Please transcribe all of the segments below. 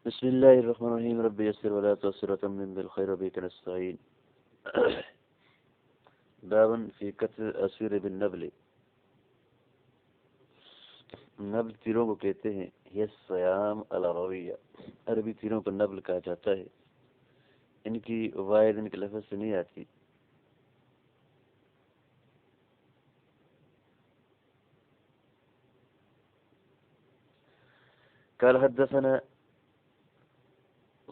بسم الله الرحمن الرحيم رب يسر ولا تعسر وتمم بالخير وبك نستعين. باب في قتل الأسير بالنبل. نبل تیروں کو کہتے ہیں، یہ سیام العربیہ، عربی تیروں کو نبل کہا جاتا ہے. ان کی واحد ان کے لفظ سے نہیں آتی. قال حدثنا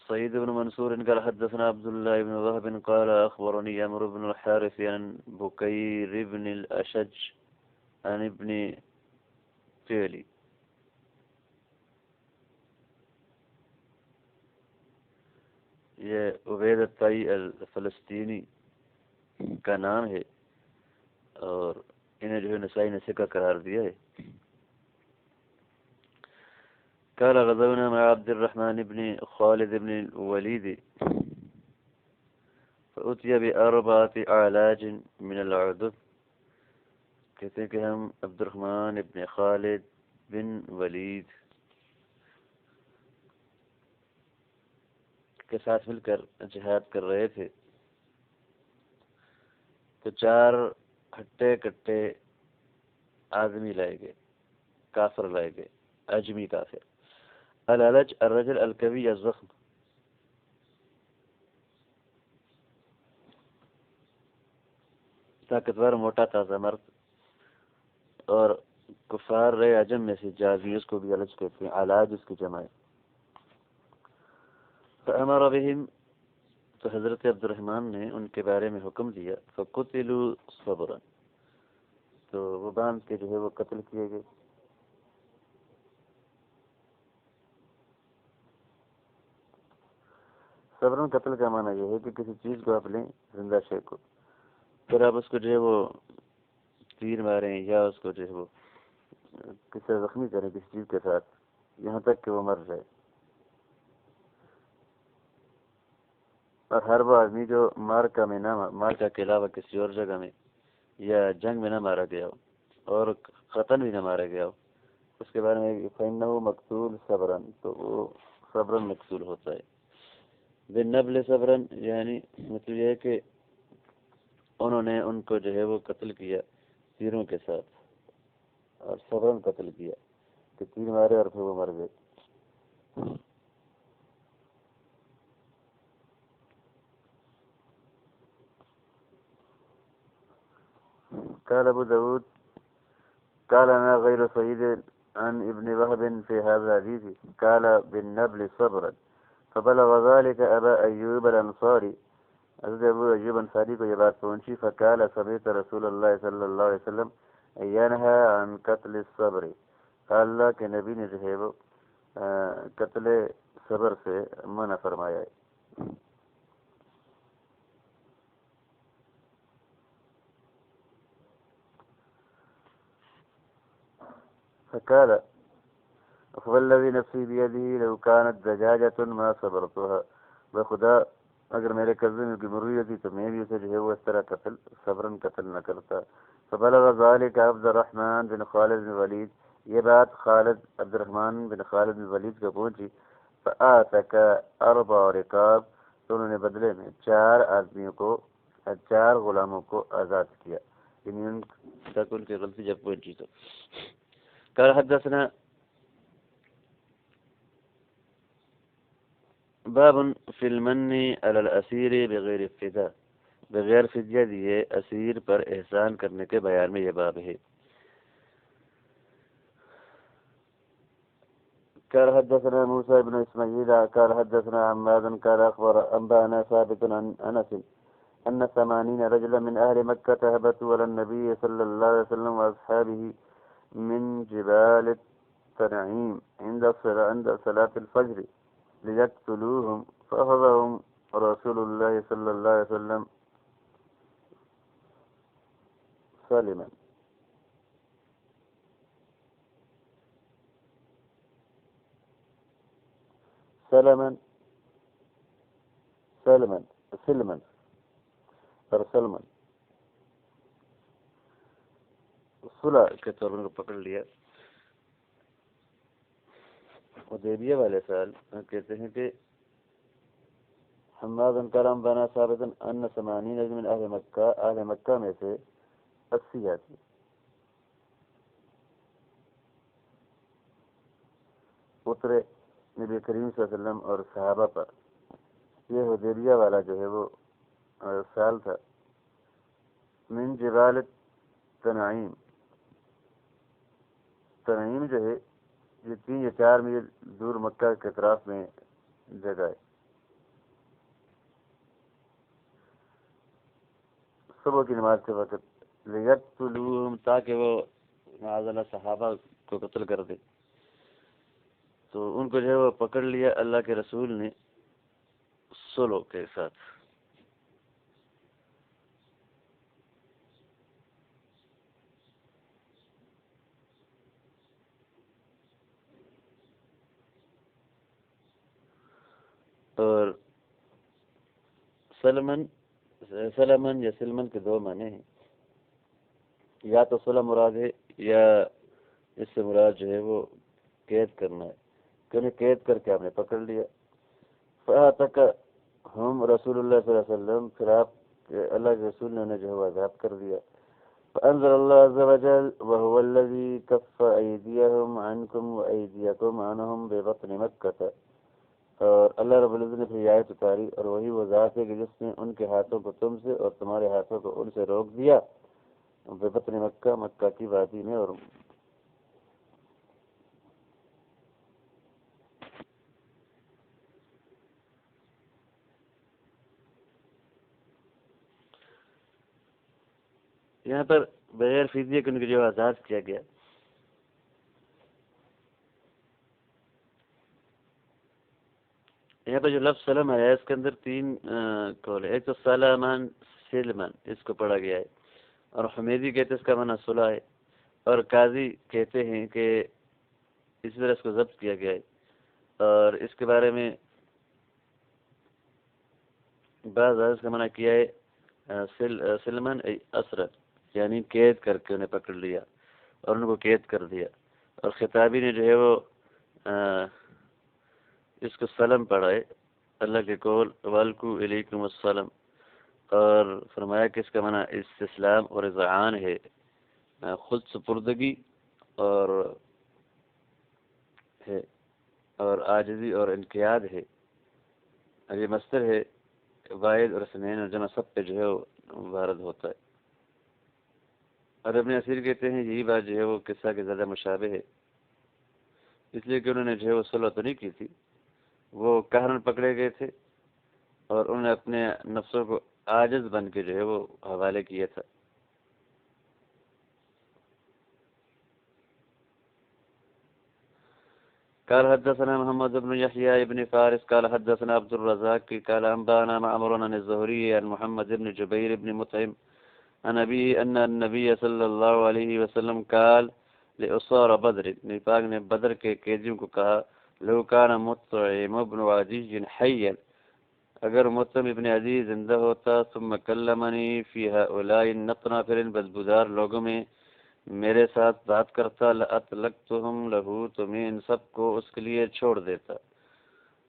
سعيد بن منصور قال حدثنا عبد الله بن وهب قال أخبرني عمرو بن الحارث عن بكير بن الأشج عن ابن فعلي. یہ عبید الطائی الفلسطینی کا نام ہے اور انہیں جو ہے نسائی نے ثقہ قرار دیا ہے. قال غزونا مع عبد الرحمن بن خالد بن الوليد فأتي بأربعة أعلاج من العدد. کہتے ہیں کہ ہم عبد الرحمن بن خالد بن ولید کے ساتھ مل کر جہاد کر رہے تھے تو 4 ہٹے کٹے آدمی لائے گئے، کافر لائے گئے، اجمی کافر. العلج الرجل القوی الزخم، طاقتور موٹا تازہ مرد. اور کفار رہے عجم میں سے جازی، اس کو بھی علج کہتے ہیں، علاج اس کی جمع ہے. فامر بهم، تو حضرت عبد الرحمن نے ان کے بارے میں حکم دیا. فقتلوا صبرا، تو وہ باندھ کے جو ہے وہ قتل کیے گئے. صبرن قتل کا معنی یہ ہے کہ کسی چیز کو آپ لیں، زندہ شے کو، پھر آپ اس کو جو ہے وہ تیر ماریں یا اس کو جو ہے وہ کسی طرح زخمی کریں کسی چیز کے ساتھ یہاں تک کہ وہ مر جائے. اور ہر وہ آدمی جو مارکا کے علاوہ کسی اور جگہ میں یا جنگ میں نہ مارا گیا ہو اور قتل بھی نہ مارا گیا ہو، اس کے بارے میں فإنه مقتول صبرا، تو وہ صبرا مقتول ہوتا ہے. بالنبل صبرا یعنی مطلب یہ ہے کہ انہوں نے ان کو جو ہے وہ قتل کیا تیروں کے ساتھ، اور صبرا قتل کیا کہ تیر مارے اور پھر وہ مر گئے. قال ابو داود قال انا غير سعيد عن ابن وهب في هذا الحديث قال بالنبل صبرا فبلغ ذلك ابا ایوب الانصاری. حضرت ابو ایوب انصاری کو یہ بات پہنچی. فقال سمعت رسول اللہ صلی اللہ علیہ وسلم ينهى عن قتل الصبر، اللہ کے نبی نے جو ہے وہ قتل صبر سے منع فرمایا ہے. فقال والذي نفسي بيده لو كانت دجاجة ما صبرتها، بخدا اگر میرے قبضے میں کوئی مرغی ہوتی تو میں بھی اسے جو ہے وہ اس طرح صبراً قتل نہ کرتا. فبلغ ذلك عبد الرحمن بن خالد بن ولید، یہ بات عبد الرحمن بن خالد بن ولید کو پہنچی. فآتك 4 رقاب، تو انہوں نے بدلے میں 4 غلاموں کو آزاد کیا. یعنی ان تک ان کی غلطی جب پہنچی تو. قال حدثنا باب فی المن علی الاسیر بغیر فدیہ، بغیر فدیہ دیے اسیر پر احسان کرنے کے بیان میں یہ باب ہے. قال حدثنا موسى بن اسماعيل قال حدثنا عماد قال اخبر انبانا ثابت عن انس ان 80 رجلا من اهل مكة هبطوا على النبي صلى الله عليه وسلم واصحابه من جبال التنعيم عند صلاة الفجر ليقتلوهم، فأخذهم رسول الله صلى الله عليه وسلم سلما. سلما صلح کے طور پر پکڑ لیا. حدیبیہ والے سال کہتے ہیں کہ حماد کرم بنا ثابت ان ثمانین من اہل مکہ میں سے 80 آدمی اترے نبی کریم صلی اللہ علیہ وسلم اور صحابہ پر. یہ حدیبیہ والا جو ہے وہ سال تھا. من جبال تنعیم، تنعیم جو ہے یہ 3 یا 4 میل دور مکہ کے اطراف میں جگہ ہے. صبح کی نماز کے وقت لیقتلوہم، تاکہ وہ معاذ اللہ صحابہ کو قتل کر دے. تو ان کو جو ہے وہ پکڑ لیا اللہ کے رسول نے صلح کے ساتھ. اور سلمن یا سلمن کے 2 معنی ہیں. یا تو صلح مراد ہے یا اس سے مراد جو ہے وہ قید کرنا ہے کہ انہیں قید کر کے آپ نے پکڑ لیا. فاتک ہم رسول اللہ صلی اللہ علیہ وسلم، پھر آپ اللہ کے رسول نے انہیں جو ہے وہ عذاب کر دیا. فانزل اللہ عز وجل وهو الذي كف ايديهم عنكم وايديكم عنهم ببطن مكة. اور اللہ رب العزت نے پھر یہ آیت اتاری، اور وہی وہ ذات ہے کہ جس نے ان کے ہاتھوں کو تم سے اور تمہارے ہاتھوں کو ان سے روک دیا ببطن مکہ، مکہ کی وادی میں. اور یہاں پر بغیر فدیے کے ان کو جو آزاد کیا گیا. یہاں پہ جو لفظ سلم ہے اس کے اندر 3 قول ہے. ایک تو سلمان سلمن اس کو پڑھا گیا ہے، اور حمیدی کہتے ہیں اس کا معنی صلح ہے، اور قاضی کہتے ہیں کہ اس طرح اس کو ضبط کیا گیا ہے. اور اس کے بارے میں بعض اس کا منع کیا ہے سلمن اسرت، یعنی قید کر کے انہیں پکڑ لیا اور ان کو قید کر دیا. اور خطابی نے جو ہے وہ اس کو سلم پڑھا ہے، اللہ کے قول والکو علیکم السلام، اور فرمایا کہ اس کا منع استسلام اور اذعان ہے، خود سپردگی اور ہے، اور عاجزی اور انقیاد ہے. اور یہ مصدر ہے واحد اور اثنین اور جمع سب پہ جو ہے وہ وارد ہوتا ہے. اور ابن اسیر کہتے ہیں یہی بات جو ہے وہ قصہ کے زیادہ مشابہ ہے، اس لیے کہ انہوں نے جو ہے وہ صلح تو نہیں کی تھی، وہ قہرن پکڑے گئے تھے اور انہوں نے اپنے نفسوں کو عاجز بن کے جو ہے وہ حوالے کیا تھا. قال حدثنا محمد بن يحيى بن فارس قال حدثنا عبد الرزاق قال أنبأنا معمر عن الزهري عن محمد بن جبير بن مطعم عن أبيه أن النبي صلى الله عليه وسلم قال لأسار بدر، نبی پاک نے بدر کے قیدیوں کو کہا لو كان مطعم بن عدي حيا، اگر مطعم ابن عدی زندہ ہوتا، ثم كلمني في هؤلاء النطنة، پھر ان بدبودار لوگوں میں میرے ساتھ بات کرتا، لأطلقتهم له، تو میں ان سب کو اس کے لیے چھوڑ دیتا.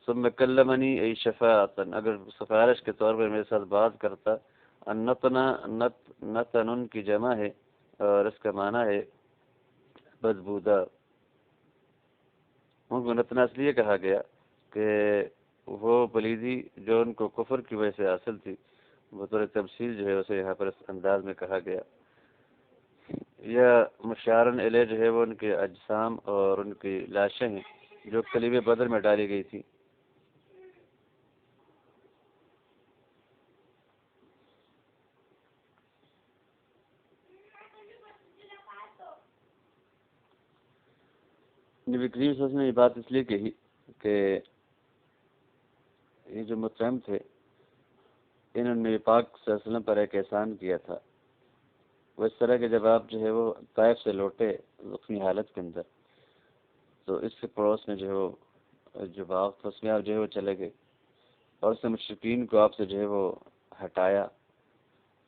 ثم کلمنی ای شفاعتا، اگر سفارش کے طور پر میرے ساتھ بات کرتا. النتنا نتن کی جمع ہے اور اس کا معنی ہے بدبودار. ان کو نتنا اس لیے کہا گیا کہ وہ پلیدی جو ان کو کفر کی وجہ سے حاصل تھی، بطور تمثیل جو ہے اسے یہاں پر اس انداز میں کہا گیا. یا مشارن علیہ جو ہے وہ ان کے اجسام اور ان کی لاشیں ہیں جو قلیب بدر میں ڈالی گئی تھی. نبی کریم صلی اللہ علیہ وسلم نے یہ بات اس لیے کہی کہ یہ جو مطعم تھے انہوں نے نبی پاک صلی اللہ علیہ وسلم پر ایک احسان کیا تھا. وہ اس طرح کہ جب آپ جو ہے وہ طائف سے لوٹے اپنی حالت کے اندر، تو اس کے پڑوس میں جو ہے وہ جو باغ تھا اس میں آپ جو ہے وہ چلے گئے اور اس نے مشرکین کو آپ سے جو ہے وہ ہٹایا.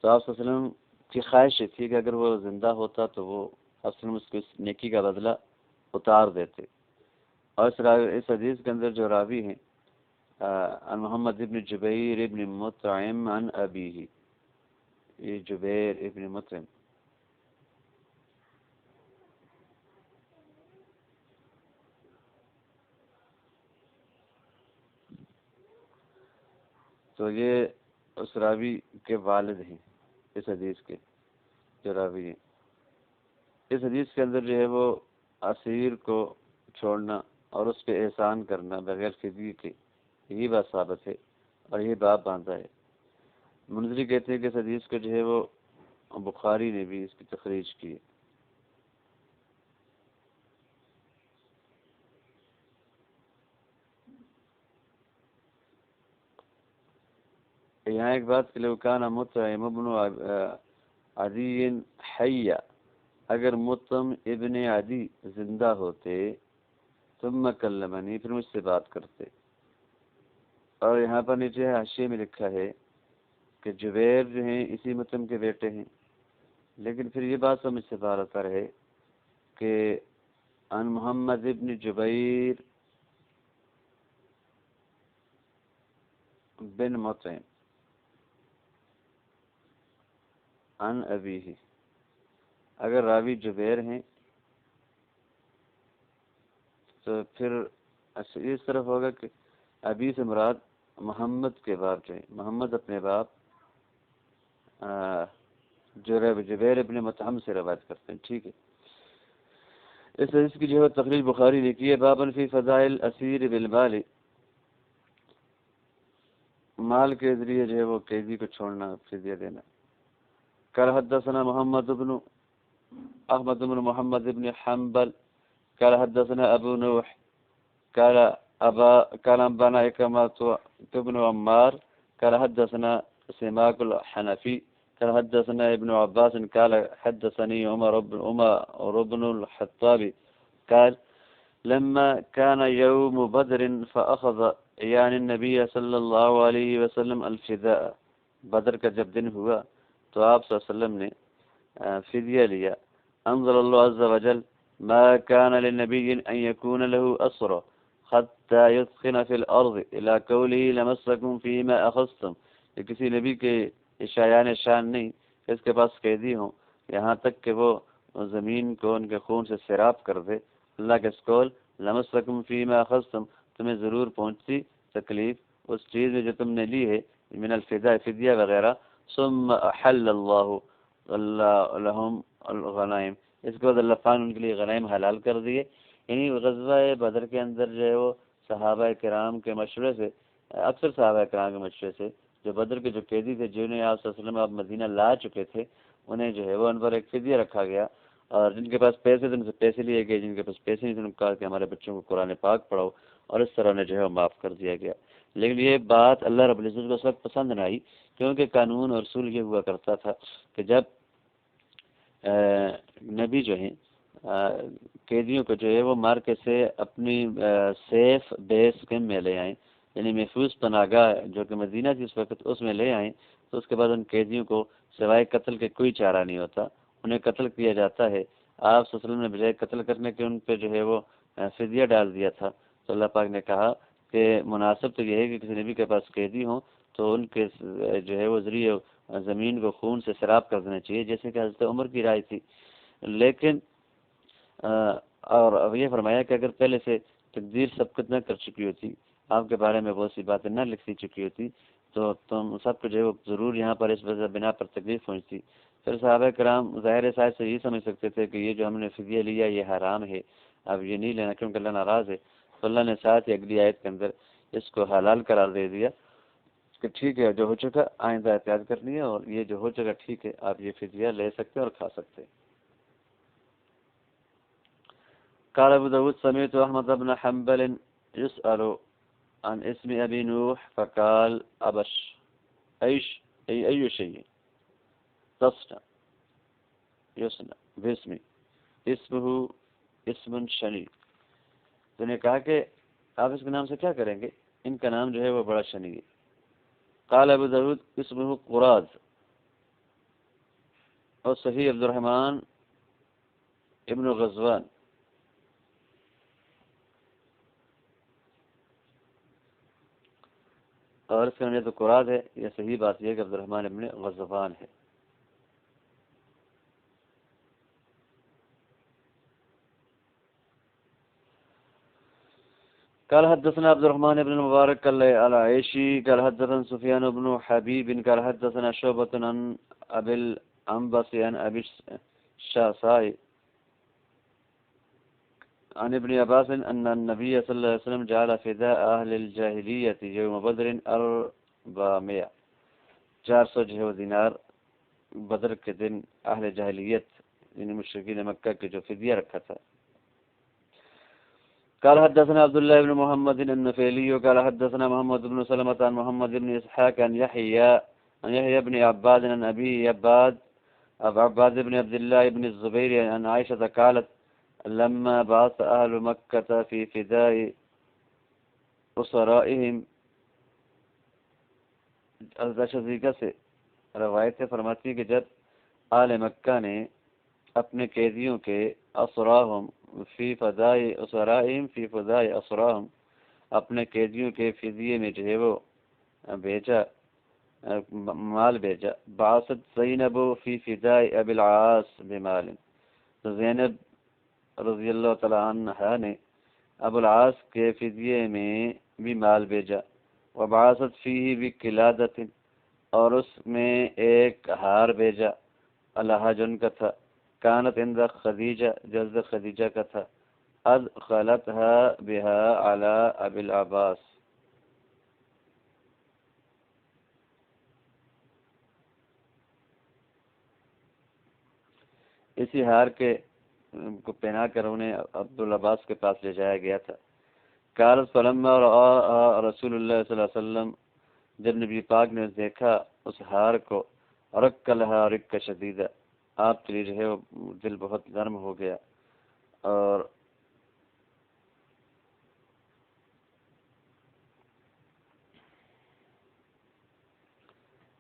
تو آپ صلی اللہ علیہ وسلم کی خواہش یہ تھی کہ اگر وہ زندہ ہوتا تو وہ آپ صلی اللہ علیہ وسلم اس کو اس نیکی کا بدلہ اتار دیتے. اور اس حدیث کے اندر جو راوی ہیں عن محمد ابن جبیر ابن مطعم عن ابیہ، یہ جبیر ابن مطعم تو یہ اس راوی کے والد ہیں، اس حدیث کے جو راوی ہیں۔ اس حدیث کے اندر جو ہے وہ اسیر کو چھوڑنا اور اس پہ احسان کرنا بغیر فدیے کے، یہی بات ثابت ہے اور یہ باب باندھا ہے۔ منذری کہتے ہیں کہ اس حدیث کو جو ہے وہ بخاری نے بھی اس کی تخریج کی ہے۔ یہاں ایک بات کہ لو کان مطعم ابن عدی حیا، اگر مطعم ابن عدی زندہ ہوتے ثم کلمنی، پھر مجھ سے بات کرتے۔ اور یہاں پر نیچے حاشیے میں لکھا ہے کہ جبیر جو ہیں اسی مطعم کے بیٹے ہیں، لیکن پھر یہ بات سمجھ سے باہر آتا رہے کہ عن محمد ابن جبیر بن مطعم عن ابیہ، اگر راوی جبیر ہیں تو پھر اس طرف ہوگا کہ ابی سے مراد محمد کے باپ جو ہیں، محمد اپنے باپ جبیر ابن مطعم سے روایت کرتے ہیں، ٹھیک ہے۔ اس حدیث کی جو ہے تخریج بخاری نے کی ہے، بابن فی فضائل اسیر بالمال، مال کے ذریعے جو ہے وہ قیدی کو چھوڑنا، فدیہ دینا۔ قال حدثنا محمد بن احمد بن محمد بن حنبل قال حدثنا ابو نوح قال انبانا اكرمة بن عمار قال حدثنا سماك الحنفي قال حدثنا ابن عباس قال حدثني عمر بن الخطاب قال لما كان يوم بدر فأخذ يعني النبي صلی اللہ علیہ وسلم الفداء، بدر کا جب دن ہوا تو آپ صلی اللہ علیہ وسلم نے فدیہ لیا۔ انزل اللہ عز وجل ما كان للنبي ان يكون له اسرى حتى يثخن في الارض الى قوله لمسكم فيما اخذتم، کہ کسی نبی کے شایان شان نہیں کہ اس کے پاس قیدی ہوں یہاں تک کہ وہ زمین کو ان کے خون سے سیراب کر دے۔ اللہ کے اس قول لمسکم فیما اخذتم، تمہیں ضرور پہنچتی تکلیف اس چیز میں جو تم نے لی ہے، من الفداء فدیہ وغیرہ۔ ثم احل اللہ لهم الغنائم، اس کے بعد اللہ تعالیٰ نے ان کے لیے غنائم حلال کر دیے۔ یعنی غزوہ بدر کے اندر جو ہے وہ صحابہ کرام کے مشورے سے، اکثر صحابہ کرام کے مشورے سے، جو بدر کے جو قیدی تھے جنہیں آپ صلی اللہ علیہ وسلم آپ مدینہ لا چکے تھے، انہیں جو ہے وہ ان پر ایک فدیہ رکھا گیا، اور جن کے پاس پیسے تھے ان سے پیسے لیے گئے، جن کے پاس پیسے نہیں تھے ان کو کہا کہ ہمارے بچوں کو قرآن پاک پڑھاؤ، اور اس طرح انہیں جو ہے وہ معاف کر دیا گیا۔ لیکن یہ بات اللہ رب العزت کو اس وقت پسند نہ آئی، کیونکہ قانون اور اصول یہ ہوا کرتا تھا کہ جب نبی جو ہیں قیدیوں کو جو ہے وہ مارکے سے اپنی سیف بیس کیمپ میں لے آئیں، یعنی محفوظ پناہگاہ جو کہ مدینہ تھی اس وقت، اس میں لے آئیں، تو اس کے بعد ان قیدیوں کو سوائے قتل کے کوئی چارہ نہیں ہوتا، انہیں قتل کیا جاتا ہے۔ آپ صلی اللہ علیہ وسلم نے بجائے قتل کرنے کے ان پہ جو ہے وہ فدیہ ڈال دیا تھا، تو اللہ پاک نے کہا کہ مناسب تو یہ ہے کہ کسی نبی کے پاس قیدی ہوں تو ان کے جو ہے وہ ذریعے زمین کو خون سے سیراب کر دینا چاہیے، جیسے کہ حضرت عمر کی رائے تھی۔ لیکن اور یہ فرمایا کہ اگر پہلے سے تقدیر سبقت نہ کر چکی ہوتی، آپ کے بارے میں بہت سی باتیں نہ لکھ چکی ہوتی، تو تم سب کو جو ہے وہ ضرور یہاں پر اس وجہ بنا پر تکلیف پہنچتی۔ پھر صحابہ کرام ظاہر سائز سے یہ سمجھ سکتے تھے کہ یہ جو ہم نے فدیہ لیا یہ حرام ہے، اب یہ نہیں لینا کیونکہ اللہ ناراض ہے، تو اللہ نے ساتھ ہی اگلی آیت کے اندر اس کو حلال قرار دے دیا کہ ٹھیک ہے جو ہو چکا آئندہ احتیاط کرنی ہے، اور یہ جو ہو چکا ٹھیک ہے آپ یہ فدیہ لے سکتے اور کھا سکتے۔ قال ابو داود سمعت احمد بن حنبل يسأل عن اسم ابي نوح فقال ابش اي شيء تصنع يصنع باسمي اسمه اسم شنی، تو نے کہا کہ آپ اس کے نام سے کیا کریں گے، ان کا نام جو ہے وہ بڑا شنی ہے۔ قال ابو داود اسمه قراز، اور صحیح عبد الرحمن ابن غزوان اور اس کا نام یا تو قراد ہے یا صحیح بات یہ ہے کہ عبد الرحمن ابن غزوان ہے۔ قال حدثنا عبد الرحمن بن المبارك العيشي قال حدثنا سفيان بن حبيب قال حدثنا شعبة عن أبي الأنبس عن أبي الشعثاء عن ابن عباس أن النبي صلى الله عليه وسلم جعل فداء أهل الجاهلية يوم بدر 400 جو ہے دینار بدر کے دن اہل جاہلیت یعنی مشرکین مکہ کے جو فدیہ رکھا تھا۔ قال حدثنا عبد الله بن محمد النفيلي قال حدثنا محمد بن سلمة عن محمد بن إسحاق عن يحيى بن عباد عن أبي عباد بن عبد الله بن الزبير عن عائشة قالت لما بعث أهل مكة في فداء أسرائهم شزیقہ سے روایت سے فرماتی ہے کہ جب آل مکہ نے اپنے قیدیوں کے اسراہم فی فدائی اسرائیم فی فدائی اسراہم اپنے قیدیوں کے فدیے میں جو ہے وہ بھیجا مال بھیجا بعثت زینب فی فدائی ابی العاص بمال، تو زینب رضی اللہ تعالی عنہ نے ابو العاص کے فدیے میں بھی مال بھیجا، وبعثت فیہ بقلادۃ اور اس میں ایک ہار بھیجا اللہ جن کا تھا، کانت عند خدیجہ جلد خدیجہ کا تھا، ادخلتها بها علی ابی العباس، اسی ہار کے کو پہنا کر انہیں عبد العباس کے پاس لے جایا گیا تھا۔ قالت فلما رأى رسول اللہ صلی اللہ علیہ وسلم، جب نبی پاک نے دیکھا اس ہار کو، رک لها رک شدیدہ، آپ کے لیے جو ہے وہ دل بہت نرم ہو گیا، اور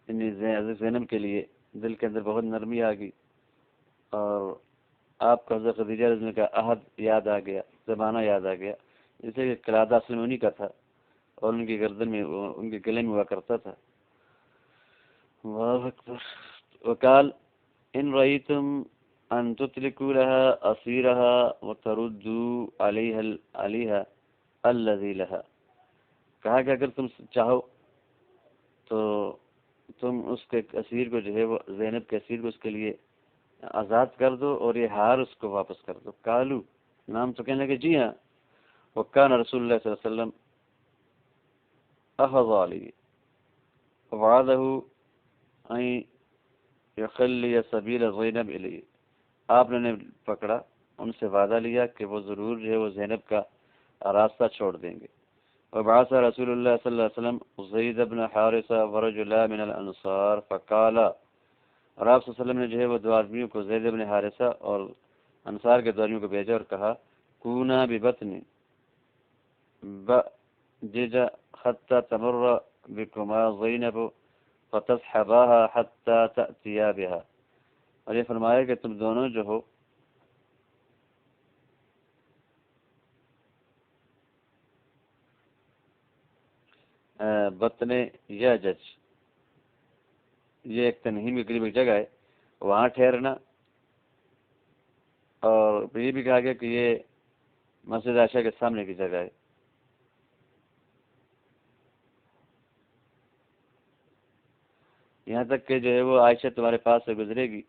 زینب کے لیے دل کے اندر بہت نرمی آ گئی، اور آپ کا حضرت خدیجہ رضی اللہ عنہا کا عہد یاد آ گیا، زمانہ یاد آ گیا، جیسے کہ قلادہ اصل میں انہی کا تھا اور ان کی گردن میں ان کے گلے میں ہوا کرتا تھا۔ اللہ اکبر۔ وقال ان رأيتم ان تطلقوا لها اسيرها وتردوا عليها الذي لها، کہا کہ اگر تم چاہو تو تم اس کے اسیر کو جو ہے وہ زینب کے اسیر کو اس کے لیے آزاد کر دو اور یہ ہار اس کو واپس کر دو۔ قالو، نام تو کہنے لگے جی ہاں۔ وکان رسول اللہ صلی اللہ علیہ وسلم اخذ علی وعدہ ان یخلی سبیل زینب الیہ، آپ نے پکڑا، ان سے وعدہ لیا کہ وہ ضرور جو ہے وہ زینب کا راستہ چھوڑ دیں گے۔ وبعث رسول اللہ صلی اللہ علیہ وسلم زید بن حارثہ ورجلا من الانصار فقال، اور آپ صلی اللہ علیہ وسلم نے جو ہے وہ دو آدمیوں کو زید بن حارثہ اور انصار کے دو آدمیوں کو بھیجا اور کہا کونا ببطن بجج حتى تمر بكما زینب فتصحباها حتى تأتیا بها، اور یہ فرمایا کہ تم دونوں جو ہو بطن یجج، یہ ایک تنہیم کے قریب ایک جگہ ہے، وہاں ٹھہرنا، اور یہ بھی کہا گیا کہ یہ مسجد عائشہ کے سامنے کی جگہ ہے۔ یہاں تک کہ جو ہے وہ عائشہ تمہارے پاس سے گزرے گی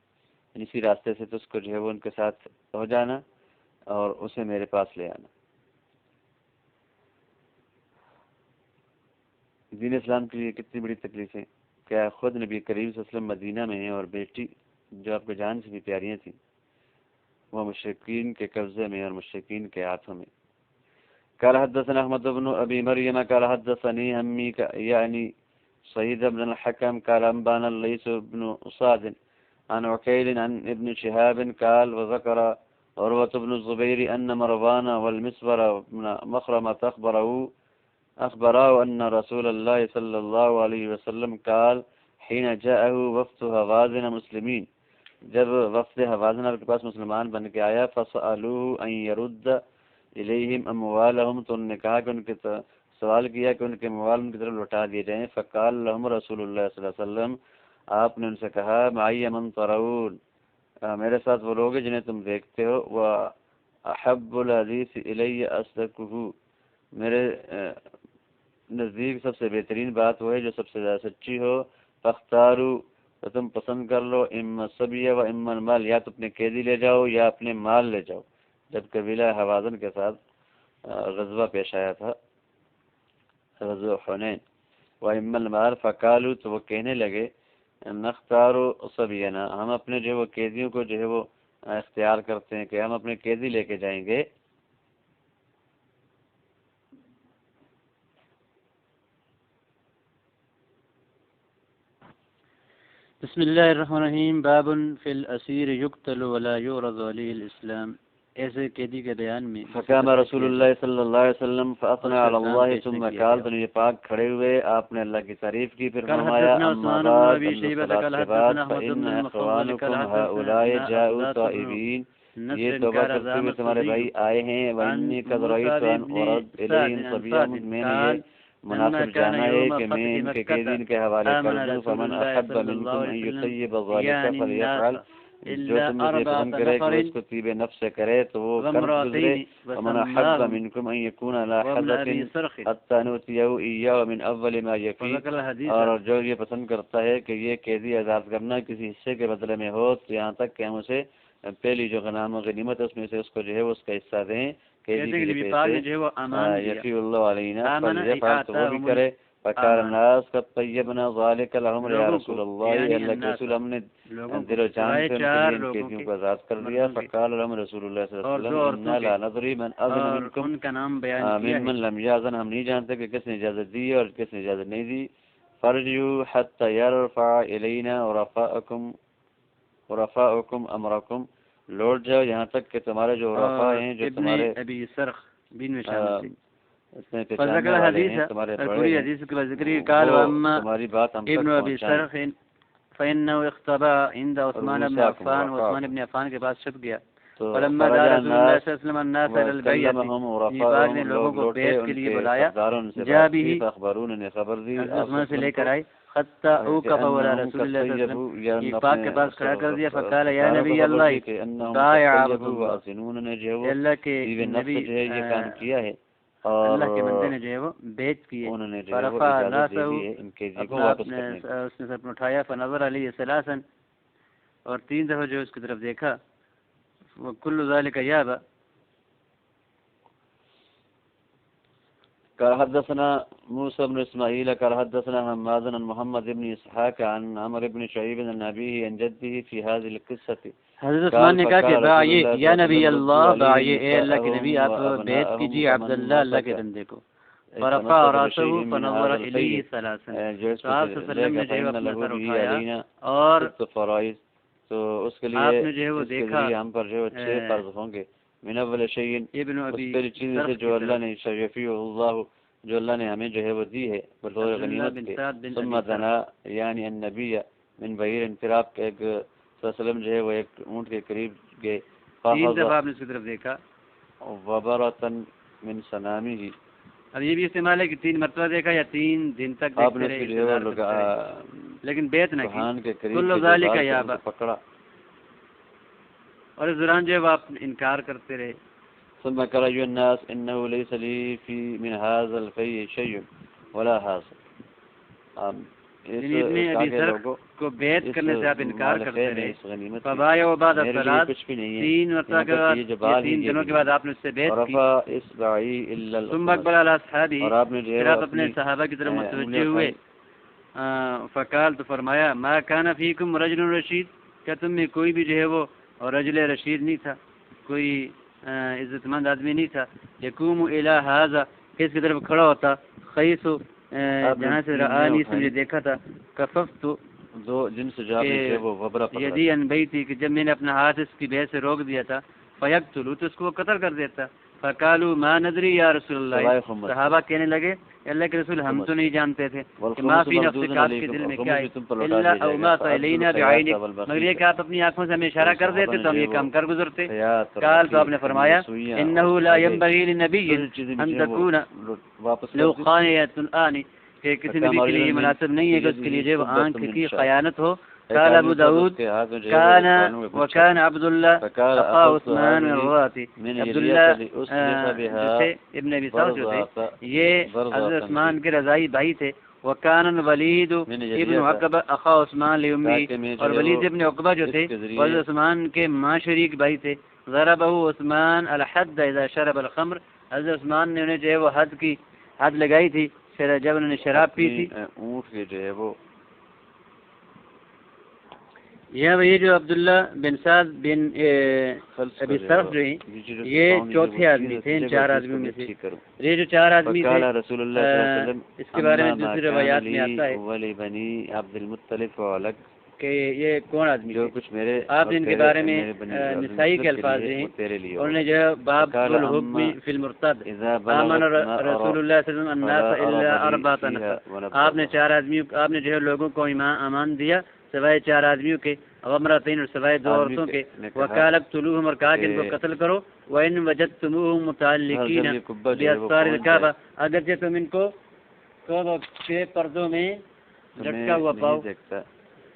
اسی راستے سے، تو اس کو جو ہے وہ ان کے ساتھ ہو جانا اور اسے میرے پاس لے آنا۔ دین اسلام کے لیے کتنی بڑی تکلیف ہے، کیا خود نبی کریم صلی اللہ علیہ وسلم مدینہ میں ہیں اور بیٹی جو آپ کو جان سے بھی پیاریاں تھیں وہ مشرکین کے قبضے میں اور مشرکین کے ہاتھوں میں۔ قال حدثنا احمد بن ابي مريم قال حدثني عمي يعني سعيد بن الحكم قال انبانا الليث بن سعد عن عقيل عن ابن شهاب قال وذكر عروة بن الزبير ان مروان والمسور بن مخرمة اخبراه ان رسول الله صلى الله عليه وسلم قال حين جاءه وفد هوازن مسلمين، جب وفد ہوازن کے پاس مسلمان بن کے آیا فسألوه ان يرد الیہم اموالہم، تو انہوں نے کہا کہ ان کے سوال کیا کہ ان کے موال ان کی طرف لوٹا دیے جائیں. فقال لهم رسول اللہ صلی اللہ علیہ وسلم، آپ نے ان سے کہا معی من ترون، میرے ساتھ وہ لوگ ہیں جنہیں تم دیکھتے ہو. وَأَحَبُّ الْحَدِيثِ إِلَيَّ أَصْدَقُهُ، میرے نزدیک سب سے بہترین بات وہ ہے جو سب سے زیادہ سچی ہو. فاختاروا، تو تم پسند کر لو، اما الصبی و اما المال، یا تو اپنے قیدی لے جاؤ یا اپنے مال لے جاؤ. جب قبیلہ حوازن کے ساتھ غزوہ پیش آیا تھا، غزوہ حنین. واما المال فقالوا، تو وہ کہنے لگے نختار صبینا، ہم اپنے جو وہ قیدیوں کو جو ہے وہ اختیار کرتے ہیں کہ ہم اپنے قیدی لے کے جائیں گے. بسم اللہ الرحمن الرحیم. باب فی الاسیر یقتل ولا یعرض علیہ الاسلام، ایسے قیدی کے بیان میں. فقام رسول اللہ صلی اللہ علیہ وسلم فاثنى علی اللہ ثم قال، تو یہ پاک کھڑے ہوئے آپ نے اللہ کی تعریف کی، پھر فرمایا اما بعد فإن اخوانکم هؤلاء جاءوا تائبین، یہ توبہ کرتے ہوئے تمہارے بھائی آئے ہیں. وانی قد رأیت ان ارد الیہم صبیا، میں نے یہ مناسب جانا ہے کہ میں ان کے قیدین کے حوالے کر دوں. فمن احب منکم ان یطیب ذلک فلیفعل، جو تم میں سے پسند کرے کہ اس کو طیب نفس سے کرے تو وہ کر گزرے. ومن احب منکم ان یکون علی حظة حتی نؤتیہ ایاہ من اول ما یفی، اور جو یہ پسند کرتا ہے کہ یہ قیدی آزاد کرنا کسی حصے کے بدلے میں ہو تو یہاں تک کہ ہم اسے پہلی جو غنیمت ہے اس میں سے اس کو جو ہے اس کا حصہ دیں. یفی اللہ علینا، تو وہ بھی کرے. فقال الناس قد طیبنا ذلک لهم یا رسول اللہ، اللہ کے رسول ہم نے دل و جان سے ان قیدیوں کو آزاد کر دیا. فقال لهم رسول اللہ صلی اللہ علیہ وسلم انا لا ندری من اذن منکم ممن لم یاذن، ہم نہیں جانتے کہ کس نے اجازت دی اور کس نے اجازت نہیں دی. فرجعوا حتى يرفع الینا ورفاؤکم امرکم، لوٹ جاؤ یہاں تک کہ تمہارے جو رفا ہیں، جو تمہارے ابی سرخ بن میں شامل تھے. فذكر الحديث الكوري حديث کے ذکر قال واما ابن ابي سرخ فانه اختبى عند عثمان بن عفان، وعثمان بن عفان کے پاس چھپ گیا. فلما دعا رسول اللہ صلی اللہ علیہ وسلم الناس الى البيعة، یہ نے لوگوں کو بیعت کے لیے بلایا. جاء به اخبارون نے خبر دی، عثمان سے لے کر آئے. حتى اوقف على رسول اللہ صلی اللہ علیہ وسلم، یہ پاک کے پاس کھڑا کر دیا. فقال یا نبی اللہ بايع عبد الله، اللہ کے نبی یہ کام کیا ہے اور اللہ کے بندے نے جو ہے وہ بیعت کی ہے. فرفع راسه، اس نے سر اٹھایا. فنظر علیہ ثلاثا، اور 3 دفعہ جو اس کی طرف دیکھا. وكل ذلك یابا. قال حدثنا موسى بن اسماعيل قال حدثنا حماد بن محمد بن اسحاق عن عمرو بن شعيب عن أبيه عن جده في هذه القصة. حضرت عثمان نے کہا کہ باعیے یا نبی اللہ، باعیے اے اللہ کے نبی، آپ بیعت کیجیے عبداللہ اللہ کے بندے کو. فرفع راسه فنظر الیہ ثلاثا، آپ صلی اللہ علیہ وسلم نے جو اپنا سر اٹھایا اور تو اس کے لیے آپ نے جو ہے وہ دیکھا ہم پر جو 6 فرض ہوں گے. من اول شیء، ابن ابی پہلی چیز سے جو اللہ نے شریفی اللہ، جو اللہ نے ہمیں جو ہے وہ دی ہے بطور غنیمت کے. ثم دنا یعنی النبی من بعیر، پھر آپ کے ایک صلی اللہ علیہ وسلم جو ہے وہ ایک اونٹ کے قریب گئے. 3 دفعہ آپ نے اس کی طرف دیکھا. وبرتن من سنامه، اب یہ بھی استعمال ہے کہ 3 مرتبہ دیکھا یا 3 دن تک دیکھتے رہے، لیکن بیعت نہ کی. کل ذالک یابا، پکڑا، اور اس دوران جو ہے وہ آپ انکار کرتے رہے. ثم قال ايها الناس انه ليس لي في من هذا الفي شيء ولا حاصل. ابھی سر کو بیعت کرنے سے آپ انکار کرتے رہے. فبايعوا بعد الصلاة، 3 مرتبہ کے بعد، 3 دنوں کے بعد آپ نے اس سے بیعت کی. ثم اقبل على اصحابه، پھر آپ اپنے صحابہ کی طرف متوجہ ہوئے. فقال، تو فرمایا ما كان فيكم رجل رشید، کیا تم میں کوئی بھی جو ہے وہ اور رجل رشید نہیں تھا، کوئی عزت مند آدمی نہیں تھا. یقوم الی ھذا، کس کی طرف کھڑا ہوتا. خیس، جہاں سے رآنی، سے مجھے دیکھا تھا. کففت، دو جن سے جا کے وہ وبرا پکڑا، یدی ان بیتی، کہ جب میں نے اپنا ہاتھ اس کی بہ سے روک دیا تھا. فیقتل، تو اس کو قتل کر دیتا. فقالوا ما ندری یا رسول اللہ، صحابہ کہنے لگے اللہ کے رسول ہم تو نہیں جانتے تھے کہ ما فی نفسک، آپ کے دل میں کیا ہے، الا او ما الینا بعینک، مگر یہ کہ آپ اپنی آنکھوں سے ہمیں اشارہ کر دیتے تو ہم یہ کام کر گزرتے. قال، تو آپ نے فرمایا انه لا ينبغي للنبي ان تكون له خانیۃ الآن، کہ کسی نبی کے لیے مناسب نہیں ہے کہ اس کے لیے جو آنکھ کی خیانت ہو. قال ابو داود كان وكان عبد الله اخا عثمان من رواته، عبداللہ ابن ابی ثور جو تھے یہ حضرت عثمان کے رضائی بھائی تھے. وكان الولید ابن عقبہ اخا عثمان لامه، اور ولید ابن عقبہ جو تھے حضرت عثمان کے ماں شریک بھائی تھے. ضربه عثمان الحد اذا شرب الخمر، حضرت عثمان نے انہیں جو ہے وہ حد لگائی تھی جب انہوں نے شراب پی تھی. اونٹ کے جو ہے وہ یہ جو عبداللہ بن سعد بن ابی صرف جو ہیں یہ چوتھے آدمی تھے ان چار آدمیوں میں سے. یہ جو چار آدمی تھے رسول اللہ صلی اللہ علیہ وسلم اس کے بارے میں دوسری روایات میں آتا ہے ولی بنی عبد المطلب والک کہ یہ کون آدمی جو کچھ میرے آپ ان کے بارے میں نسائی کے الفاظ ہیں. انہوں نے جو ہے باب الحکم فی المرتد آمن رسول اللہ صلی اللہ علیہ وسلم الناس الا اربعۃ نفر، آپ نے چار آدمیوں آپ نے جو ہے لوگوں کو امان دیا سوائے چار آدمیوں کے، امراتین اور سوائے دو عورتوں کے. وقال اقتلوہم، اور کہا کہ ان کو قتل کرو. وان وجدتموہم متعلقین باسطار الکعبہ، اگرچہ تم ان کو کے پردوں میں لٹکا ہوا پاؤ،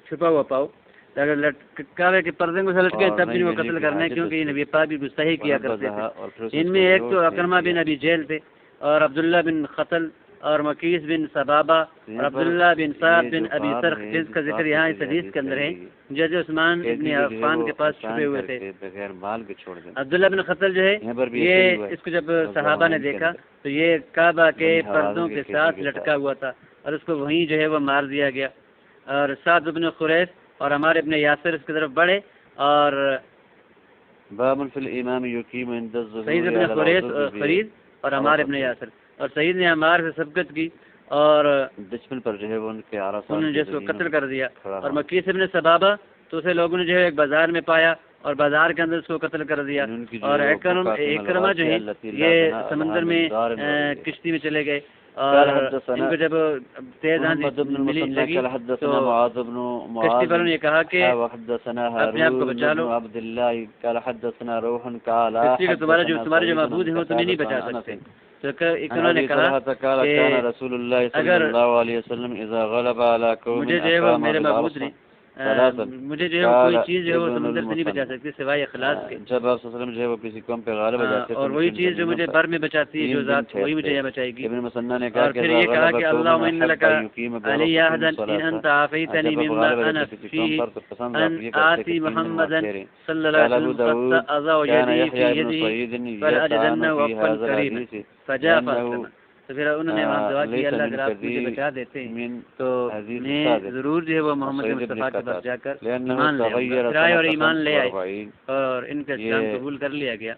چھپا ہوا پاؤ، اگر کعبے کے پردے کو لٹکے تب ان کو قتل کرنا ہے، کیونکہ یہ نبی پاک بھی گستاخی کیا کرتے تھے. ان میں ایک تو اکرمہ بن ابی جہل تھے، اور عبداللہ بن قتل، اور مکیس بن سبابہ، اور عبداللہ بن سعد بن ابی سرخ، جس کا ذکر یہاں اس حدیث کے اندر ہے، جو عثمان ابن عفان کے پاس چھپے ہوئے تھے. عبداللہ بن قتل جو ہے یہ اس کو جب صحابہ نے دیکھا تو یہ کعبہ کے پردوں کے ساتھ لٹکا ہوا تھا اور اس کو وہیں جو ہے وہ مار دیا گیا. اور سعد بن خریف اور عمار ابن یاسر اس کی طرف بڑھے، اور سعید ابن خرید اور عمار ابن یاسر، اور سعید نے عمار سے سبقت کی اور دشمن پر جو ہے وہ انہوں نے جس کو قتل کر دیا. اور مکیس ابن سبابہ تو اسے لوگوں نے جو ہے ایک بازار میں پایا اور بازار کے اندر اس کو قتل کر دیا. اور اکرمہ جو ہے یہ سمندر میں کشتی میں چلے گئے، اور ان کو جب تیز آندھی ملی لگی تو کشتی والوں نے کہا کہ اپنے آپ کو بچا لو، کشتی کو تمہارے جو معبود ہیں وہ تمہیں نہیں بچا سکتے. تو انہوں نے کہا کہ رسول اللہ صلی اللہ علیہ وسلم اذا غلب علی قوم مجھے جو ہے وہ میرے معبود نے مجھے جو ہے کوئی چیز جو ہے وہ سمندر سے نہیں بچا سکتی سوائے اخلاص کے. جب آپ صلی اللہ علیہ وسلم جو ہے وہ کسی قوم پہ غالب ہو جاتے ہیں اور وہی چیز جو مجھے بر میں بچاتی ہے جو ذات وہی مجھے یہاں بچائے گی. ابن مسنہ نے کہا اور پھر یہ کہا کہ اللہم ان لک علی عہدا ان انت عافیتنی مما انا فیہ ان آتی محمدا صلی اللہ علیہ وسلم قد اضع یدی فی یدی فلاجدنہ وقفا قریبا فجاء فاسلم. تو پھر انہوں نے وہاں دعا کی اللہ اگر آپ مجھے بچا دیتے ہیں تو میں ضرور جو ہے وہ محمد مصطفیٰ کے پاس جا کر ایمان لے آئے اور ایمان لے آئے اور ان کا اسلام قبول کر لیا گیا.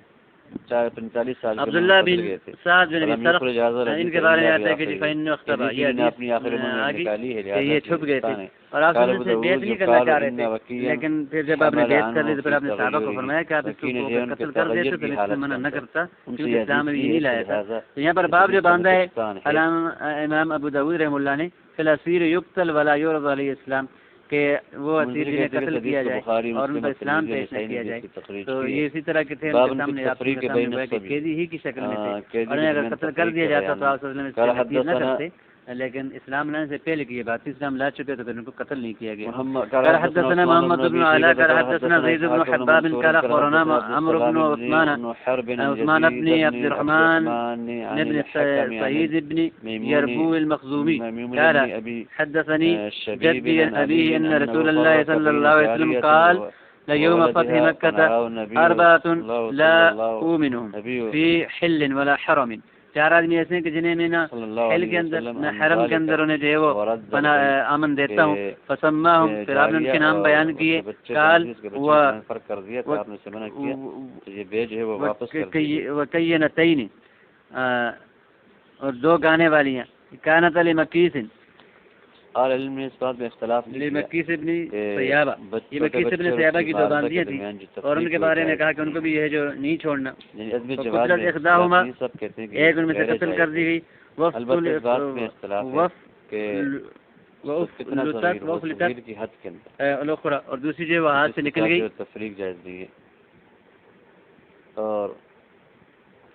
45 سال عبداللہ بن سعد بن ابی سرخ ان کے بارے میں آتا ہے کہ فإنه اختبأ، یہ اپنی آخر کہ یہ چھپ گئے تھے اور آپ سے بیعت نہیں کرنا چاہ رہے تھے، لیکن پھر جب آپ نے بیعت کر لی تو پھر آپ نے صحابہ کو فرمایا کہ آپ اس کو قتل کر دیتے تو اس میں منع نہ کرتا کیونکہ اسلام میں نہیں لایا تھا. تو یہاں پر باب جو باندھا ہے امام ابو داؤد رحمہ اللہ نے فی الاسیر یقتل ولا یعرض علیہ السلام، کہ وہ اسیر جنہیں قتل کیا جائے اور ان کا اسلام پیش نہ کیا جائے. تو یہ اسی طرح کے تھے ان کے سامنے آپ کے سامنے کہ قیدی ہی کی شکل میں تھے، اور انہیں اگر قتل کر دیا جاتا تو آپ صلی اللہ علیہ وسلم اس سے نہ کرتے، لیکن اسلام لانے سے پہلے کی یہ بات تھی، اسلام لا چکے تو پھر ان کو قتل نہیں کیا گیا. قال حدثنا محمد بن علاء قال حدثنا زید بن حباب قال اخبرنا عمرو بن عثمان بن عبد الرحمن بن سعيد بن يربوع المخزومي قال حدثني جدي عن أبيه أن رسول الله صلى الله عليه وسلم قال ليوم فتح مكة أربعة لا أؤمنهم في حل ولا حرم. چار آدمی ایسے ہیں کہ جنہیں میں نہ حل کے اندر نہ حرم کے اندر انہیں جو ہے وہ امن دیتا ہوں. فسماہم، پھر آپ نے ان کے نام بیان کیے. قال وکینتین، اور دو گانے والی ہیں. کانت علی مکیس، اور علم میں اس بات میں اختلاف نہیں مکی سے ابن سیابہ، یہ مکی سے ابن سیابہ کی دو باندیاں تھیں اور ان کے بارے میں کہا کہ ان کو بھی یہ جو نہیں چھوڑنا، اخداہما ایک ان میں سے قتل کر دی گئی، اور دوسری جو وہ ہاتھ سے نکل گئی. تفریق جائز نہیں ہے، اور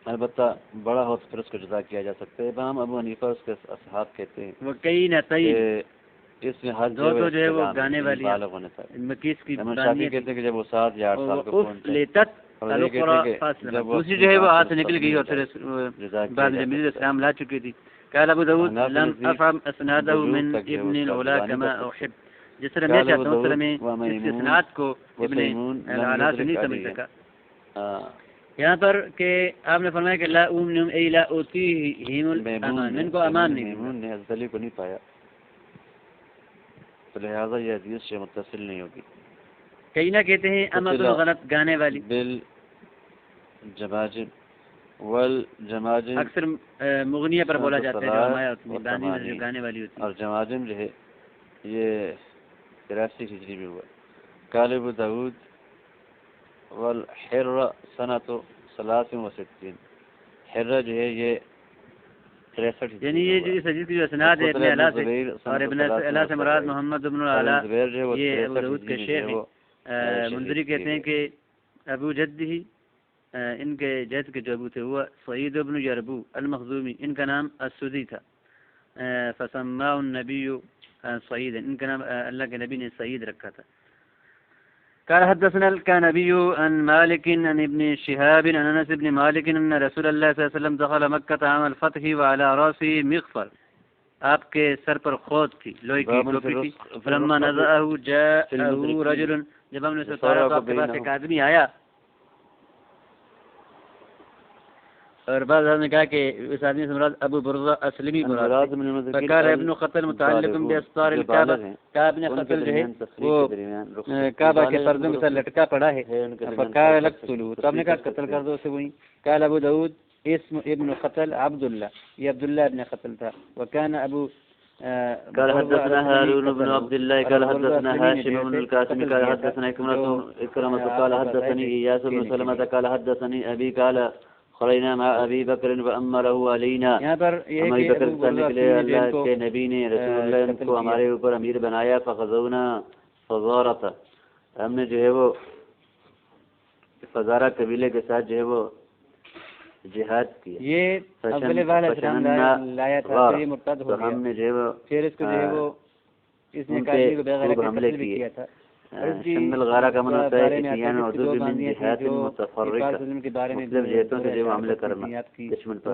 البتہ بڑا ہو تو پھر اس کو جزا کیا جا سکتا ہے. امام ابو حنیفہ اس کے اصحاب کہتے ہیں وہ کئی نتائی اس میں حد جو ہے وہ گانے والی مکیس کی شافعی کہتے ہیں کہ جب وہ 7 یا 8 سال کا پہنچ دوسری جو ہے وہ ہاتھ سے نکل گئی اور پھر بعد میں مزید اسلام لا چکی تھی. قال ابو داود لم افهم اسناده من ابن العلا كما احب، جس طرح میں چاہتا ہوں اس طرح میں اس اسناد کو ابن العلا سے نہیں سمجھ سکا. یہاں پر کہ آپ نے فرمایا کہ لا امنهم ای لا اوتیہم الامان، ان کو امان نہیں، میمون نے حضرت علی کو نہیں پایا، تو لہٰذا یہ حدیث سے متصل نہیں ہوگی. کئی نہ کہتے ہیں امت غلط گانے والی، بالجماجم والجماجم اکثر مغنیہ پر بولا جاتا ہے جو گانے والی ہوتی ہے، اور جماجم جو ہے یہ 83 ہجری میں ہوا. قال ابو داود والحر سنۃ 63، حر جو ہے یہ 63 ہجری، یعنی یہ جو اس حدیث کی جو اسناد ہے ابن علا سے، اور ابن علا سے مراد محمد بن العلا، یہ ابو داود کے شیخ ہیں. منذری کہتے ہیں کہ ابو جدہ، ان کے جد کے جو ابو تھے وہ سعید بن یربو المخزومی، ان کا نام السدی تھا. فسماه النبی سعید، ان کا نام اللہ کے نبی نے سعید رکھا تھا. قال حدثنا الكنبي عن مالك عن ابن شهاب عن انس بن مالك ان رسول الله صلى الله عليه وسلم دخل مكة عام الفتح وعلى راسه مغفر، آپ کے سر پر خود تھی، لوہے کی ٹوپی تھی. فلما نزعه جاءه رجل، جب ہم نے اسے اتارا تو آپ کے پاس ایک آدمی آیا، اور بعض نے کہا کہ اس آدمی سے مراد ابو برزہ اسلمی مراد. فقال ابن قتل متعلق باستار الكعبہ، کعبہ نے قتل جو ہے وہ کعبہ کے پردوں کے ساتھ لٹکا پڑا ہے. فقال لقتلوا، تو آپ نے کہا قتل کر دو اسے. وہی قال ابو داود اسم ابن قتل عبداللہ، یہ عبداللہ ابن قتل تھا. وكان ابو قال حدثنا هارون بن عبد الله قال حدثنا هاشم بن القاسم قال حدثنا إكرمة قال حدثني إياس بن سلمة قال حدثني أبي قال خرجنا مع أبي بكر وأمره علينا. ابی بکر سے نکلے، اللہ کے نبی نے رسول اللہ ان کو ہمارے اوپر امیر بنایا. فغزونا فزارة، ہم نے جو ہے وہ فزارہ قبیلے کے ساتھ جو ہے وہ جہاد کیا. یہ اول والا اسلام لایا تھا، یہ مرتد ہو گیا. ہم نے جو ہے وہ پھر اس کو جو ہے وہ اس نے کافی کو بغیر حملے کیے تھا. شمل غارہ کا من ہوتا ہے اتیان عدو من جہات متفرقہ، مختلف جہتوں سے جو حملے کرنا دشمن پر.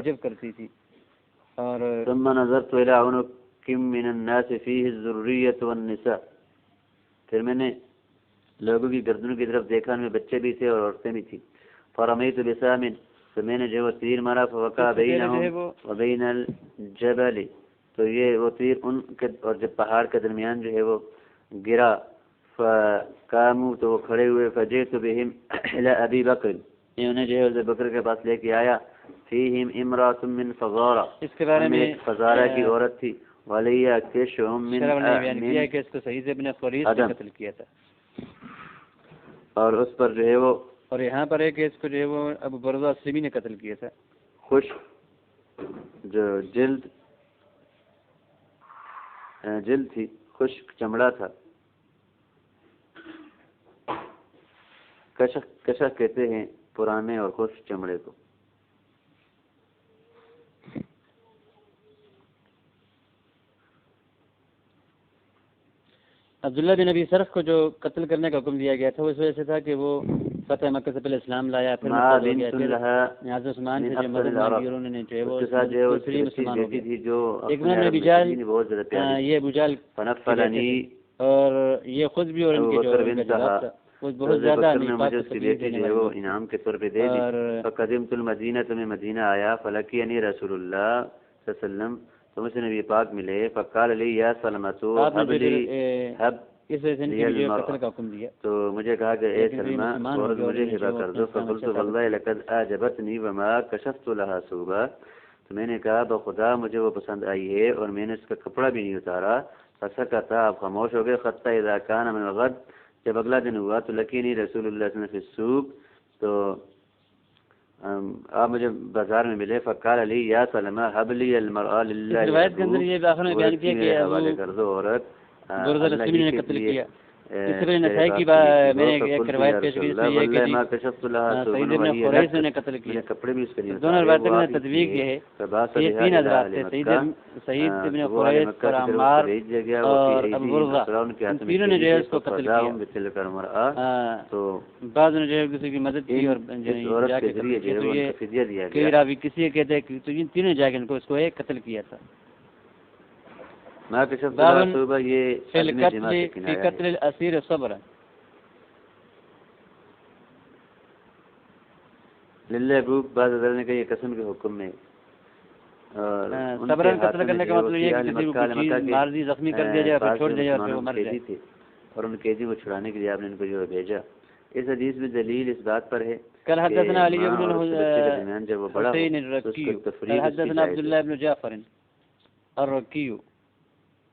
اور ثم نظرت الى عنق من الناس فيه الذرية والنساء، پھر میں نے لوگوں کی گردنوں کی طرف دیکھا، ان میں بچے بھی تھے اور عورتیں بھی تھیں. فرمیت بسام، تو میں نے جو وہ تیر مارا. فوقع بینہم وبین الجبل، تو یہ وہ تیر ان کے اور جب پہاڑ کے درمیان جو ہے وہ گرا. فقاموا، تو وہ کھڑے ہوئے. فجئت بهم الى ابی بکر، انہیں جو ہے ابو بکر کے پاس لے کے آیا. فیہم امرأة من فزارہ، اس کے بارے میں فزارہ کی عورت تھی. ولیہ کشہم من کیا کہ اس کو سعید ابن قریظ نے قتل کیا تھا، اور اس پر جو ہے وہ، اور یہاں پر ہے کہ اس کو جو ہے وہ ابو برزہ اسلمی نے قتل کیا تھا. خشک جو جلد تھی، خشک چمڑا تھا. کشک کہتے ہیں پرانے اور خشک چمڑے کو. عبداللہ بن ابی سرخ کو جو قتل کرنے کا حکم دیا گیا تھا وہ اس وجہ سے تھا کہ وہ فتح مکہ سے پہلے اسلام لایا، پھر نیاز عثمان سے جو مدد مانگی اور انہوں نے جو ہے وہ دوسری مسلمان ہو گئے. ایک منٹ میں بجال، یہ بجال، اور یہ خود بھی اور ان کے جو وہ بہت زیادہ انعام کے طور پہ دے دی. فقدمت المدینہ، تو میں مدینہ آیا. فلقینی رسول اللہ صلی اللہ علیہ وسلم، تو مجھے نبی پاک ملے. فقال علی یا سلمۃ حب لی حب، تو مجھے کہا کہ اے سلمہ مجھے ہبہ کر دو. فقلت واللہ لقد اعجبتنی وما کشفت لها ثوبا، تو تو میں نے کہا بخدا مجھے وہ پسند آئی ہے اور میں نے اس کا کپڑا بھی نہیں اتارا. فسکت آپ خاموش ہو گئے. حتی اذا کان من الغد جب اگلا دن ہوا تو لقینی رسول اللہ صلی اللہ علیہ وسلم فی السوق تو آپ مجھے بازار میں ملے. فقال علی یا سلمہ حب لی المرأة للہ روایت کے اندر یہ آخر میں بیان کیا کہ حوالے کر دو عورت اللہ نے قتل کیا. اس طرح نسائی کی میں نے ایک روایت پیش کی جس میں یہ کہ سعید بن خریس نے قتل کیا. دونوں روایتوں میں تدویق یہ ہے کہ یہ تین حضرات تھے, سعید بن خریس اور عمار اور ابو برزہ, ان تینوں نے جو ہے اس کو قتل کیا. تو بعض نے جو ہے کسی کی مدد کی اور جا کے قتل کیا. تو یہ کئی راوی کسی کہتے ہیں کہ ان تینوں نے جا کے ان کو اس کو ایک قتل کیا تھا. فی قتل الاسیر صبرا للہ بوک بعض حضرات نے کہا یہ قسم کے حکم میں صبرن قتل کرنے کا مطلب یہ ہے کہ کسی کو چیز مار دی, زخمی کر دیا جائے, پھر چھوڑ دیا جائے اور پھر وہ مر جائے. اور ان قیدی کو چھڑانے کے لیے آپ نے ان کو جو بھیجا. اس حدیث میں دلیل اس بات پر ہے قال حدثنا علی بن الحسین الرکی قال حدثنا عبداللہ بن جعفر الرکی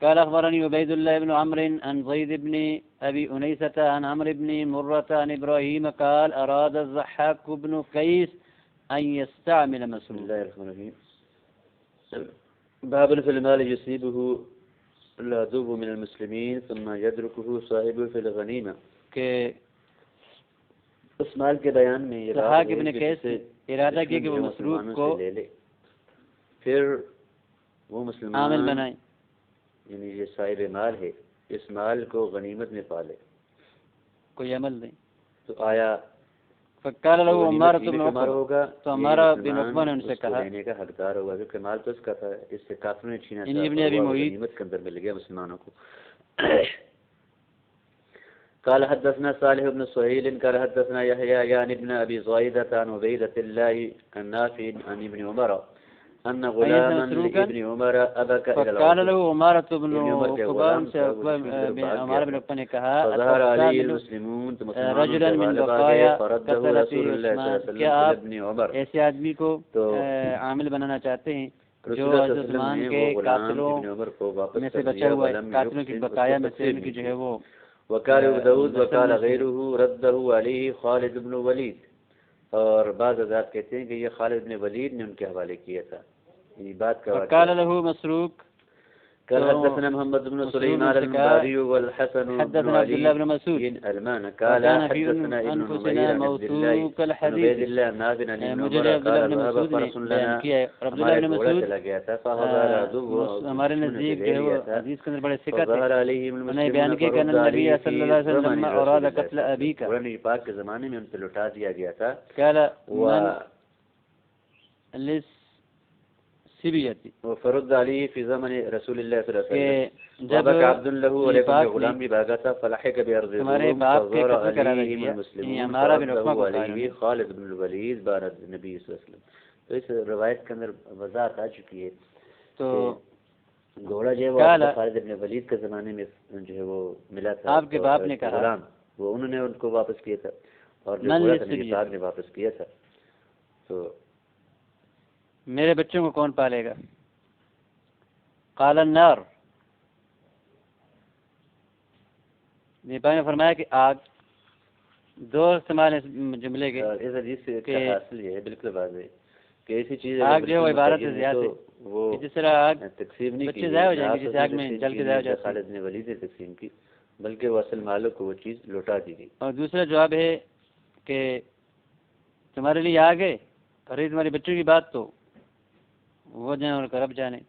قال أخبرني عبيد الله بن عمرو عن زيد بن أبي أنيسة عن عمرو بن مرة عن إبراهيم قال أراد الضحاك بن قيس أن يستعمل مسروق. الله الرحمن الرحيم. باب في المال يصيبه العدو من المسلمين ثم يدركه صاحبه في الغنيمة. کہ اس مال کے بیان میں یہ ضحاک ابن قیس ارادہ کیا کہ وہ مسروق کو لے لے, پھر وہ مسلمان عامل بنائے, یعنی یہ صاحب مال ہے, اس مال کو غنیمت میں پالے, کوئی عمل نہیں. تو آیا فقال له عمارة بن عقبہ ہوگا تو عمارہ بن عقبہ نے ان سے کہا لینے کا حقدار ہوگا کیونکہ مال تو اس کا تھا, اس سے کافروں نے چھینا تھا, ابن ابی معیط غنیمت کے اندر مل گیا مسلمانوں کو. قال حدثنا صالح بن سهيل قال حدثنا يحيى يعني ابن ابي زايدة عن عبيدة الله النافع عن ابن عمر ان غلاما لابن عمر ابك الى الارض. فقال له عمارة بن عمر بن عقبہ نے کہا فظهر عليه المسلمون رجلا من بقايا قتل فيه عثمان, کیا آپ ایسے آدمی کو عامل بنانا چاہتے ہیں جو حضرت عثمان کے قاتلوں میں سے بچا ہوا ہے, قاتلوں کی بقایا میں سے ان کی جو ہے وہ. وقال ابو داود وقال غيره رده عليه خالد بن ولید, اور بعض حضرات کہتے ہیں کہ یہ خالد بن ولید نے ان کے حوالے کیا تھا. یہ بات کا قال له مسروق قال حدثنا محمد بن سليمان البخاري والحسن بن علي بن مسعود المان قال حدثنا ابن نمير موثوق الحديث الله نافع عن مجھے عبداللہ بن مسعود نے کیا ہے. عبداللہ بن مسعود ہمارے نزدیک جو ہے وہ حدیث کے اندر بڑے ثقت ہیں. انہوں نے بیان کیا کہ نبی صلی اللہ علیہ وسلم اراد قتل ابی کا, قرآن پاک کے زمانے میں ان پہ لٹا دیا گیا تھا. قال من سبیتی وفرد علی فی زمن رسول اللہ صلی اللہ علیہ وسلم جب عبد اللہ علیہ غلام بھی بھاگا تھا فلحق بارض ہمارے باپ کے قتل کرا دیا ہمارا بن عقبہ علیہ خالد بن الولید بارد نبی صلی اللہ علیہ وسلم. تو اس روایت کے اندر وضاحت آ چکی ہے. تو گھوڑا جو ہے وہ خالد بن ولید کے زمانے میں جو ہے وہ ملا تھا. آپ کے باپ نے کہا غلام وہ انہوں نے ان کو واپس کیا تھا اور جو گھوڑا تھا نبی پاک نے واپس کیا تھا. تو میرے بچوں کو کون پالے گا؟ قال النار, نیپا نے فرمایا کہ آگ. دو استعمال اس جملے کے. اس حدیث کا حاصل یہ ہے بالکل واضح ہے کہ ایسی چیز آگ جو ہے عبارت سے زیادہ وہ جس طرح آگ تقسیم نہیں کی, ضائع ہو جائیں گے, جیسے آگ میں جل کے ضائع ہو جاتی ہے. خالد نے ولید نے تقسیم کی بلکہ وہ اصل مالک کو وہ چیز لوٹا دی گئی. اور دوسرا جواب ہے کہ تمہارے لیے آگ ہے اور یہ تمہارے بچوں کی بات تو وہ جانے اور رب جانے.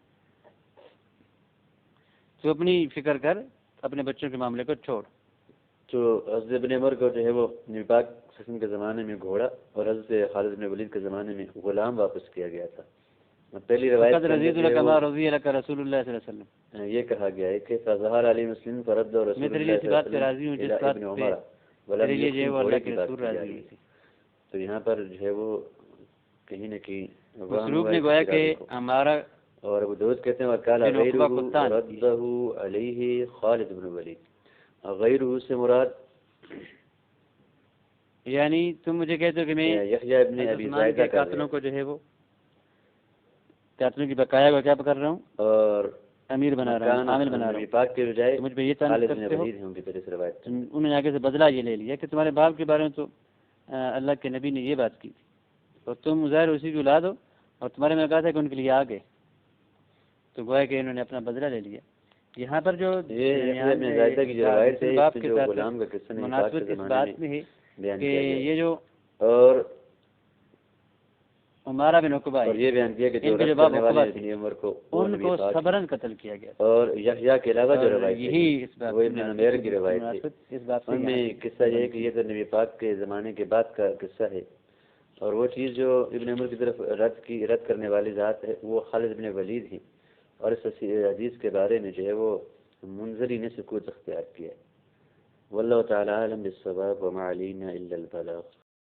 تو اپنی فکر کر, اپنے بچوں کے معاملے کو چھوڑ. تو حضرت ابن عمر کو جو ہے وہ نبی کے زمانے میں گھوڑا اور حضرت خالد بن ولید کے زمانے میں غلام واپس کیا گیا تھا. پہلی روایت رضی اللہ رسول اللہ صلی اللہ علیہ وسلم یہ کہا گیا ہے کہ فظہر علی مسلم فرد اور رسول اللہ صلی اللہ علیہ وسلم. تو یہاں پر جو ہے وہ کہیں نہ کہیں مسروق نے گویا کہ ہمارا, اور ابو داؤد کہتے ہیں وقال غیرہ رده علیہ خالد بن ولید. غیرہ سے مراد یعنی تم مجھے کہتے ہو کہ میں یحییٰ ابن ابی زائدہ کے قاتلوں کو جو ہے وہ قاتلوں کی بقایا کو کیا کر رہا ہوں اور امیر بنا رہا ہوں، عامل بنا رہا ہوں پاک کے بجائے مجھ پہ یہ تنقید کرتے ہو۔ انہوں نے آگے سے بدلہ یہ لے لیا کہ تمہارے باپ کے بارے میں تو اللہ کے نبی نے یہ بات کی تھی اور تم ظاہر اسی کی اولاد ہو اور تمہارے میں کہا تھا کہ ان کے لیے آگے، تو گویا کہ انہوں نے اپنا بدلہ لے لیا۔ یہاں پر جو مناسبت اس بات میں ہے کہ یہ جو اور عمارہ بن عقبہ یہ بیان کیا کہ ان کو صبرن قتل کیا گیا اور یحییٰ کے علاوہ جو روایت یہی اس بات وہ ابن نمیر کی روایت تھی۔ اس بات ان میں قصہ یہ ہے کہ یہ تو نبی پاک کے زمانے کے بعد کا قصہ ہے، اور وہ چیز جو ابن عمر کی طرف رد کرنے والی ذات ہے وہ خالد بن ولید ہیں، اور اس حدیث کے بارے میں جو ہے وہ منذری نے سکوت اختیار کیا ہے۔ واللہ تعالی عالم بالصواب وما علینا الا البلاغ۔